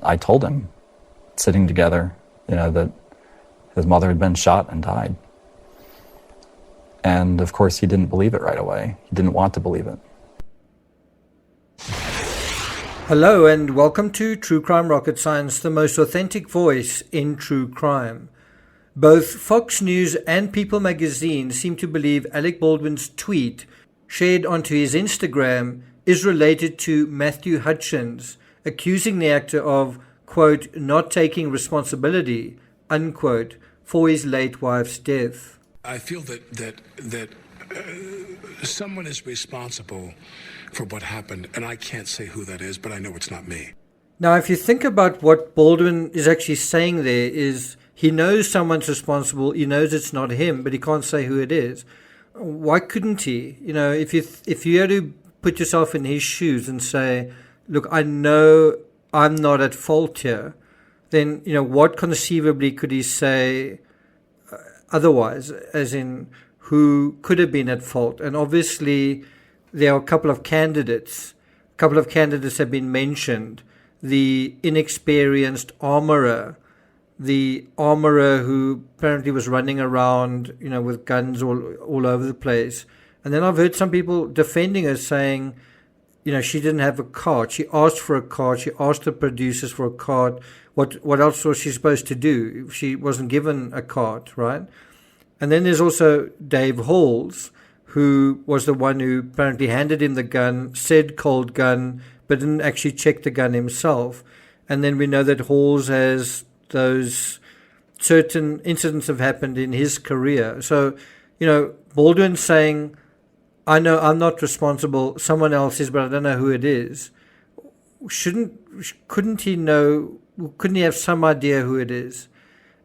I told him, sitting together, that his mother had been shot and died. And of course, he didn't believe it right away. He didn't want to believe it. Hello and welcome to True Crime Rocket Science, the most authentic voice in true crime. Both Fox News and People magazine seem to believe Alec Baldwin's tweet shared onto his Instagram is related to Matthew Hutchins, accusing the actor of, quote, not taking responsibility, unquote, for his late wife's death. I feel that someone is responsible for what happened, and I can't say who that is, but I know it's not me. Now, if you think about what Baldwin is actually saying there is he knows someone's responsible, he knows it's not him, but he can't say who it is. Why couldn't he? If you had to put yourself in his shoes and say, look, I know I'm not at fault here, then, what conceivably could he say otherwise, as in who could have been at fault? And obviously, there are a couple of candidates. A couple of candidates have been mentioned. The inexperienced armorer, the armorer who apparently was running around, with guns all over the place. And then I've heard some people defending her, saying, she didn't have a card. She asked for a card. She asked the producers for a card. What else was she supposed to do? She wasn't given a card, right? And then there's also Dave Halls, who was the one who apparently handed him the gun, said cold gun, but didn't actually check the gun himself. And then we know that Halls has those certain incidents have happened in his career. So, Baldwin saying, I know I'm not responsible, someone else is, but I don't know who it is. Couldn't he know, couldn't he have some idea who it is?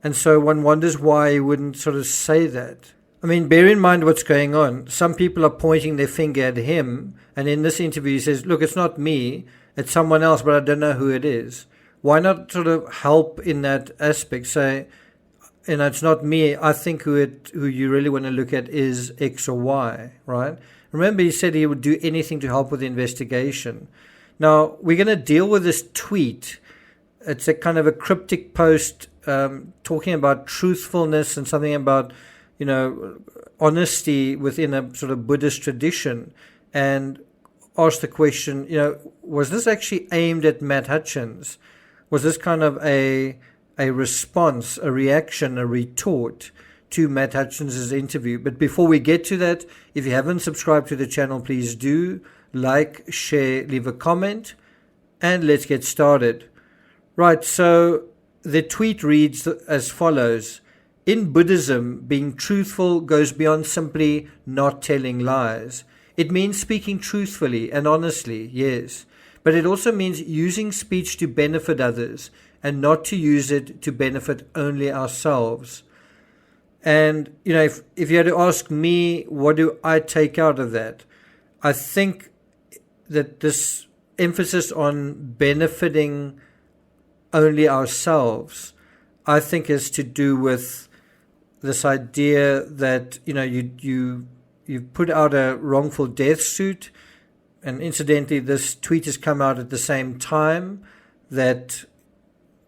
And so one wonders why he wouldn't sort of say that. I mean, bear in mind what's going on. Some people are pointing their finger at him, and in this interview he says, look, it's not me, it's someone else, but I don't know who it is. Why not sort of help in that aspect? Say, it's not me, I think who you really want to look at is X or Y, right? Remember, he said he would do anything to help with the investigation. Now, we're going to deal with this tweet. It's a kind of a cryptic post talking about truthfulness and something about, honesty within a sort of Buddhist tradition, and asked the question, was this actually aimed at Matt Hutchins? Was this kind of a response, a reaction, a retort to Matt Hutchins' interview? But before we get to that, if you haven't subscribed to the channel, please do like, share, leave a comment, and let's get started. Right, so the tweet reads as follows. In Buddhism, being truthful goes beyond simply not telling lies. It means speaking truthfully and honestly, yes, but it also means using speech to benefit others and not to use it to benefit only ourselves. And, if you had to ask me, what do I take out of that? I think that this emphasis on benefiting only ourselves, I think, is to do with this idea that, you put out a wrongful death suit, and incidentally, this tweet has come out at the same time that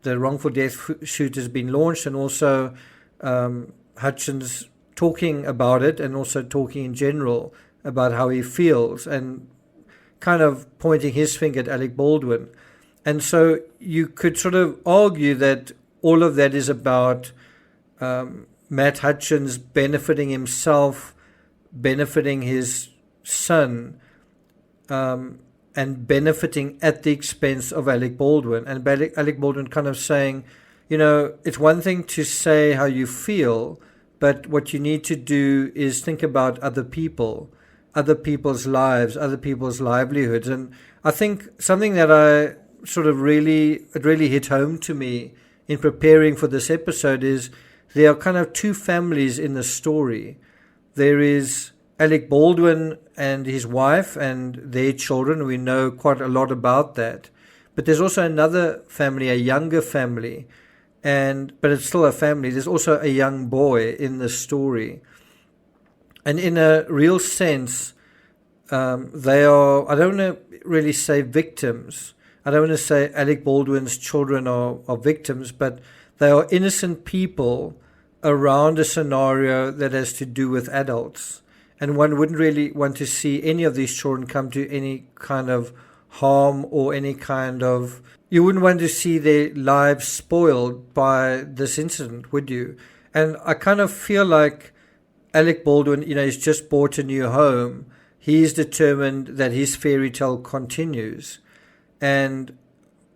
the wrongful death suit has been launched, and also Hutchins talking about it, and also talking in general about how he feels, and kind of pointing his finger at Alec Baldwin. And so you could sort of argue that all of that is about Matt Hutchins benefiting himself, benefiting his son, and benefiting at the expense of Alec Baldwin. And Alec Baldwin kind of saying, it's one thing to say how you feel, but what you need to do is think about other people, other people's lives, other people's livelihoods. And I think something that I sort of really hit home to me in preparing for this episode is there are kind of two families in the story. There is Alec Baldwin and his wife and their children. We know quite a lot about that. But there's also another family, a younger family, but it's still a family. There's also a young boy in the story. And in a real sense, they are, I don't want to really say victims. I don't want to say Alec Baldwin's children are victims, but they are innocent people around a scenario that has to do with adults. And one wouldn't really want to see any of these children come to any kind of harm or any kind of... You wouldn't want to see their lives spoiled by this incident, would you? And I kind of feel like Alec Baldwin, he's just bought a new home. He's determined that his fairy tale continues. And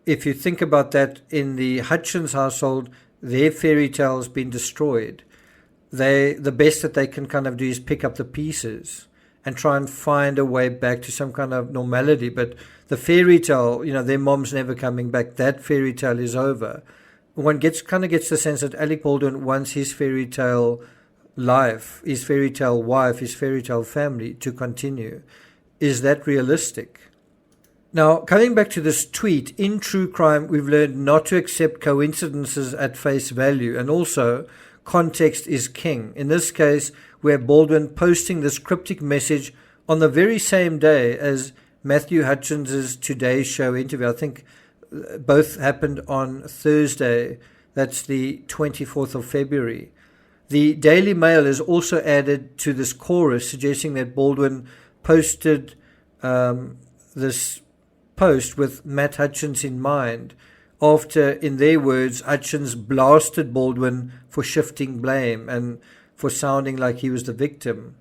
if you think about that, in the Hutchins household, their fairy tale has been destroyed. The best that they can kind of do is pick up the pieces and try and find a way back to some kind of normality. But the fairy tale, their mom's never coming back. That fairy tale is over. One gets the sense that Alec Baldwin wants his fairy tale life, his fairy tale wife, his fairy tale family to continue. Is that realistic? Now, coming back to this tweet, in true crime, we've learned not to accept coincidences at face value, and also context is king. In this case, we have Baldwin posting this cryptic message on the very same day as Matthew Hutchins' Today Show interview. I think both happened on Thursday. That's the 24th of February. The Daily Mail has also added to this chorus, suggesting that Baldwin posted this post with Matt Hutchins in mind, after, in their words, Hutchins blasted Baldwin for shifting blame and for sounding like he was the victim.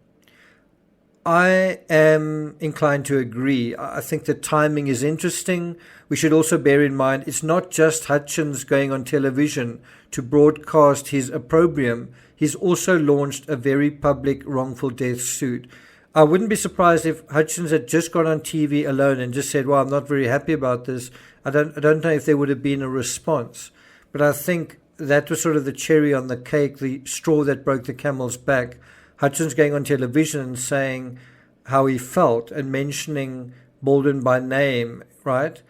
I am inclined to agree. I think the timing is interesting. We should also bear in mind it's not just Hutchins going on television to broadcast his opprobrium. He's also launched a very public wrongful death suit. I wouldn't be surprised if Hutchins had just gone on TV alone and just said, well, I'm not very happy about this. I don't know if there would have been a response. But I think that was sort of the cherry on the cake, the straw that broke the camel's back. Hutchins going on television and saying how he felt and mentioning Baldwin by name, right?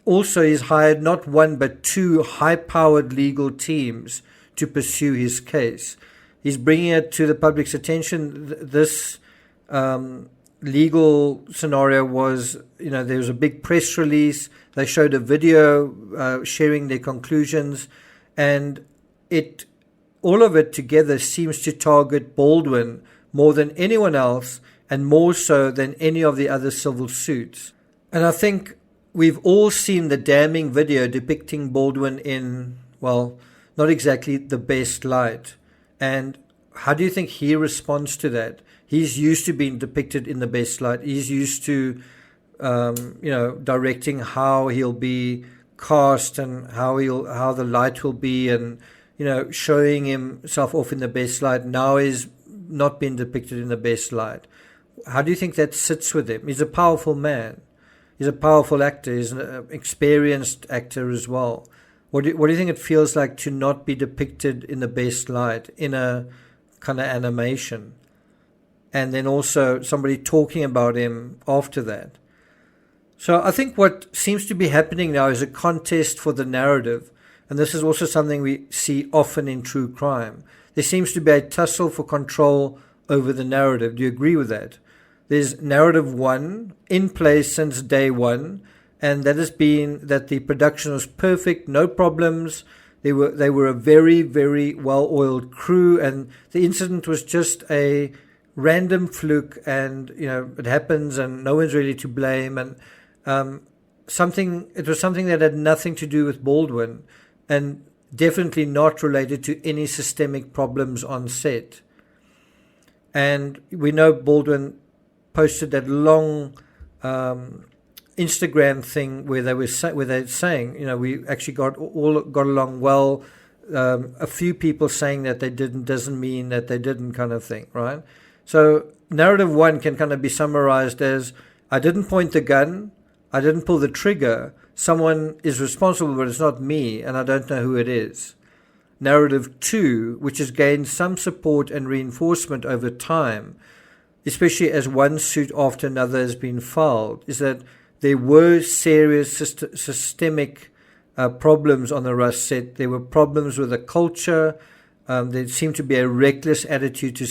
Also, he's hired not one but two high-powered legal teams to pursue his case. He's bringing it to the public's attention. This legal scenario was, there was a big press release. They showed a video sharing their conclusions, and all of it together seems to target Baldwin more than anyone else, and more so than any of the other civil suits. And I think we've all seen the damning video depicting Baldwin in, well, not exactly the best light. And how do you think he responds to that? He's used to being depicted in the best light. He's used to, directing how he'll be cast and how the light will be, and showing himself off in the best light. Now he's not been depicted in the best light. How do you think that sits with him? He's a powerful man. He's a powerful actor. He's an experienced actor as well. What do you think it feels like to not be depicted in the best light in a kind of animation? And then also somebody talking about him after that. So I think what seems to be happening now is a contest for the narrative. And this is also something we see often in true crime. There seems to be a tussle for control over the narrative. Do you agree with that? There's narrative one in place since day one, and that has been that the production was perfect, no problems. They were a very, very well-oiled crew, and the incident was just a random fluke, and it happens, and no one's really to blame. And it was something that had nothing to do with Baldwin, and definitely not related to any systemic problems on set. And we know Baldwin posted that long Instagram thing where they're saying, we actually got along well. A few people saying that they didn't doesn't mean that they didn't, kind of thing, right? So narrative one can kind of be summarized as, I didn't point the gun, I didn't pull the trigger, someone is responsible, but it's not me, and I don't know who it is. Narrative two, which has gained some support and reinforcement over time, especially as one suit after another has been filed, is that there were serious systemic problems on the Rust set. There were problems with the culture. There seemed to be a reckless attitude to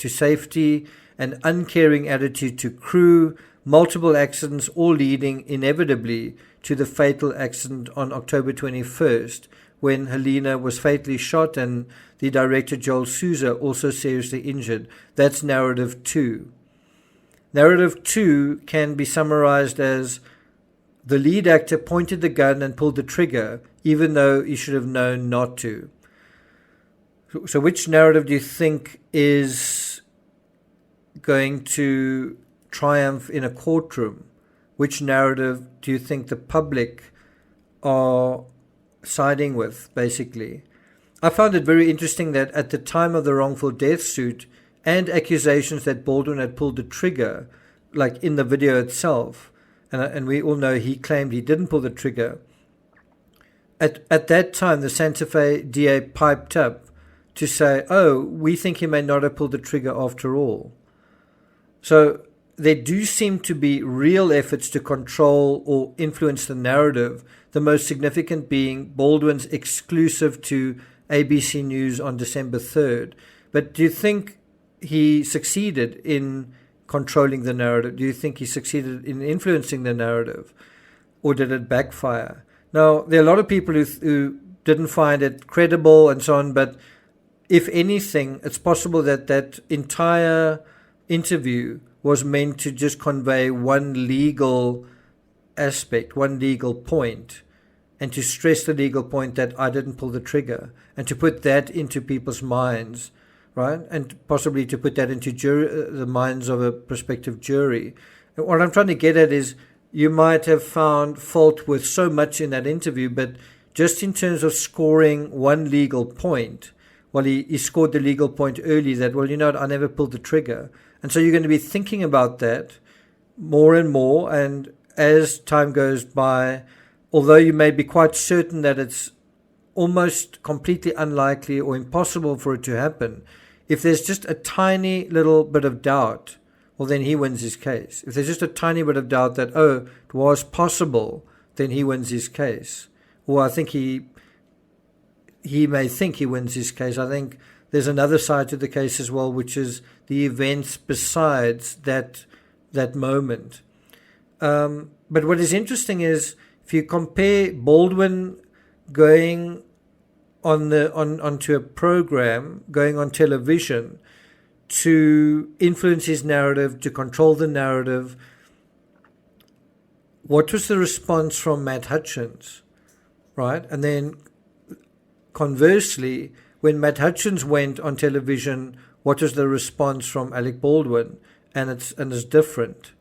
safety, an uncaring attitude to crew. multiple accidents, all leading inevitably to the fatal accident on October 21st, when Helena was fatally shot and the director Joel Souza also seriously injured. That's narrative 2. Narrative 2 can be summarized as the lead actor pointed the gun and pulled the trigger, even though he should have known not to. So which narrative do you think is going to triumph in a courtroom? Which narrative do you think the public are siding with, basically? I found it very interesting that at the time of the wrongful death suit and accusations that Baldwin had pulled the trigger, like in the video itself, and we all know he claimed he didn't pull the trigger, at that time the Santa Fe DA piped up to say, oh, we think he may not have pulled the trigger after all. So there do seem to be real efforts to control or influence the narrative, the most significant being Baldwin's exclusive to ABC News on December 3rd. But do you think he succeeded in controlling the narrative? Do you think he succeeded in influencing the narrative? Or did it backfire? Now, there are a lot of people who didn't find it credible and so on, but if anything, it's possible that that entire interview was meant to just convey one legal aspect, one legal point, and to stress the legal point that I didn't pull the trigger, and to put that into people's minds, right? And possibly to put that into the minds of a prospective jury. And what I'm trying to get at is, you might have found fault with so much in that interview, but just in terms of scoring one legal point, well, he scored the legal point early that, well, you know what, I never pulled the trigger. And so you're going to be thinking about that more and more. And as time goes by, although you may be quite certain that it's almost completely unlikely or impossible for it to happen, if there's just a tiny little bit of doubt, well, then he wins his case. If there's just a tiny bit of doubt that, oh, it was possible, then he wins his case. Or I think he may think he wins his case. I think there's another side to the case as well, which is the events besides that moment. But what is interesting is, if you compare Baldwin going onto a program, going on television, to influence his narrative, to control the narrative, what was the response from Matt Hutchins, right? And then conversely, when Matt Hutchins went on television, what was the response from Alec Baldwin? And it's different.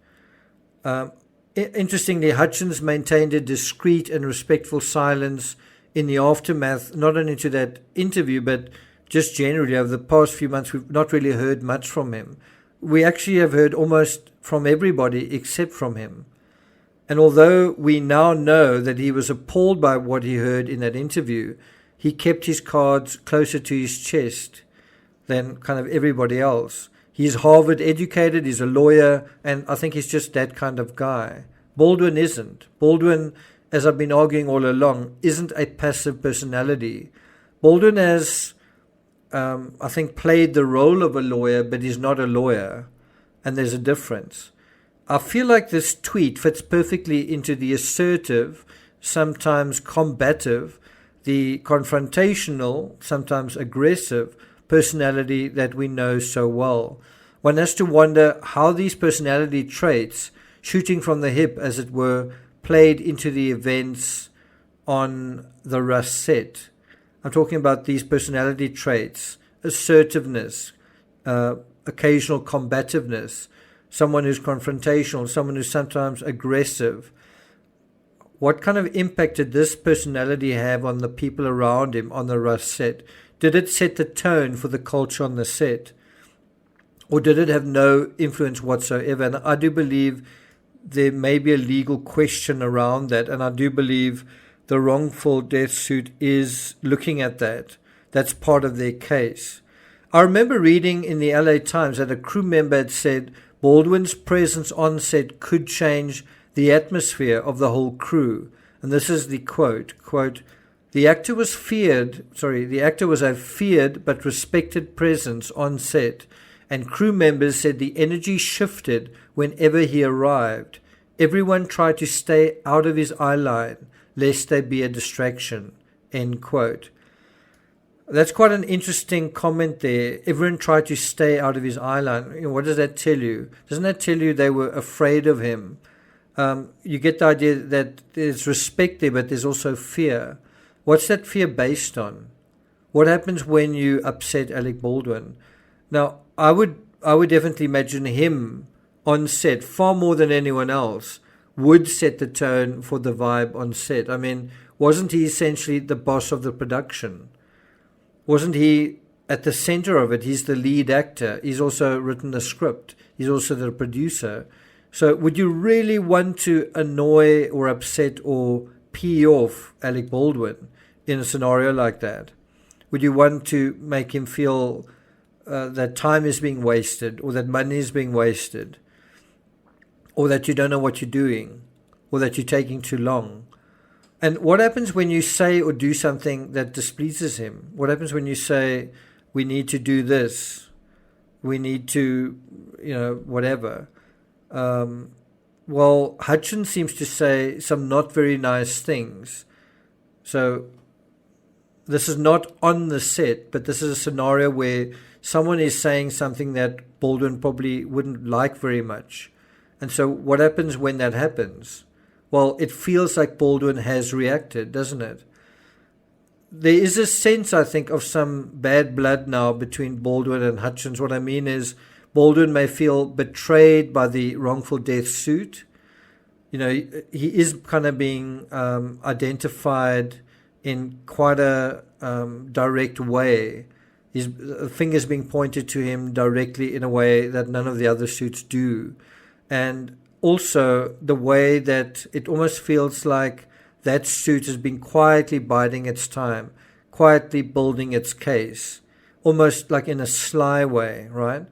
Interestingly, Hutchins maintained a discreet and respectful silence in the aftermath, not only to that interview, but just generally over the past few months. We've not really heard much from him. We actually have heard almost from everybody except from him. And although we now know that he was appalled by what he heard in that interview, he kept his cards closer to his chest than kind of everybody else. He's Harvard educated, he's a lawyer, and I think he's just that kind of guy. Baldwin isn't. Baldwin, as I've been arguing all along, isn't a passive personality. Baldwin has, I think, played the role of a lawyer, but he's not a lawyer, and there's a difference. I feel like this tweet fits perfectly into the assertive, sometimes combative, the confrontational, sometimes aggressive personality that we know so well. One has to wonder how these personality traits, shooting from the hip as it were, played into the events on the Russ set. I'm talking about these personality traits: assertiveness, occasional combativeness, someone who's confrontational, someone who's sometimes aggressive. What kind of impact did this personality have on the people around him on the Russ set? Did it set the tone for the culture on the set? Or did it have no influence whatsoever? And I do believe there may be a legal question around that, and I do believe the wrongful death suit is looking at that. That's part of their case. I remember reading in the LA Times that a crew member had said Baldwin's presence on set could change the atmosphere of the whole crew. And this is the quote, the actor was a feared but respected presence on set, and crew members said the energy shifted whenever he arrived. Everyone tried to stay out of his eye line, lest they be a distraction, end quote. That's quite an interesting comment there. Everyone tried to stay out of his eye line. What does that tell you? Doesn't that tell you they were afraid of him? You get the idea that there's respect there, but there's also fear. What's that fear based on? What happens when you upset Alec Baldwin? Now, I would definitely imagine him on set, far more than anyone else, would set the tone for the vibe on set. I mean, wasn't he essentially the boss of the production? Wasn't he at the center of it? He's the lead actor. He's also written the script. He's also the producer. So would you really want to annoy or upset or pee off Alec Baldwin in a scenario like that? Would you want to make him feel that time is being wasted, or that money is being wasted, or that you don't know what you're doing, or that you're taking too long? And what happens when you say or do something that displeases him? What happens when you say, we need to do this, we need to, whatever? Well, Hutchins seems to say some not very nice things. So this is not on the set, but this is a scenario where someone is saying something that Baldwin probably wouldn't like very much. And so what happens when that happens? Well, it feels like Baldwin has reacted, doesn't it? There is a sense, I think, of some bad blood now between Baldwin and Hutchins. What I mean is Baldwin may feel betrayed by the wrongful death suit. He is kind of being identified in quite a direct way. His fingers being pointed to him directly in a way that none of the other suits do. And also the way that it almost feels like that suit has been quietly biding its time, quietly building its case, almost like in a sly way, right?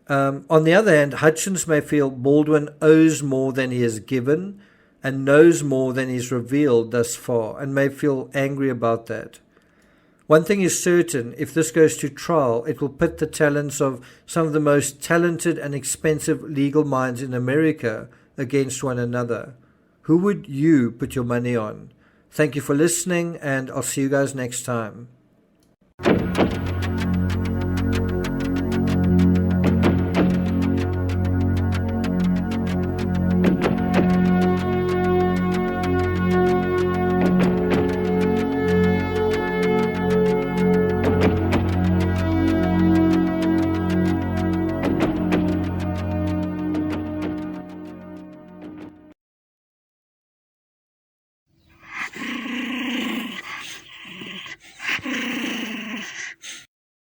On the other hand, Hutchins may feel Baldwin owes more than he has given and knows more than he's revealed thus far, and may feel angry about that. One thing is certain, if this goes to trial, it will pit the talents of some of the most talented and expensive legal minds in America against one another. Who would you put your money on? Thank you for listening, and I'll see you guys next time.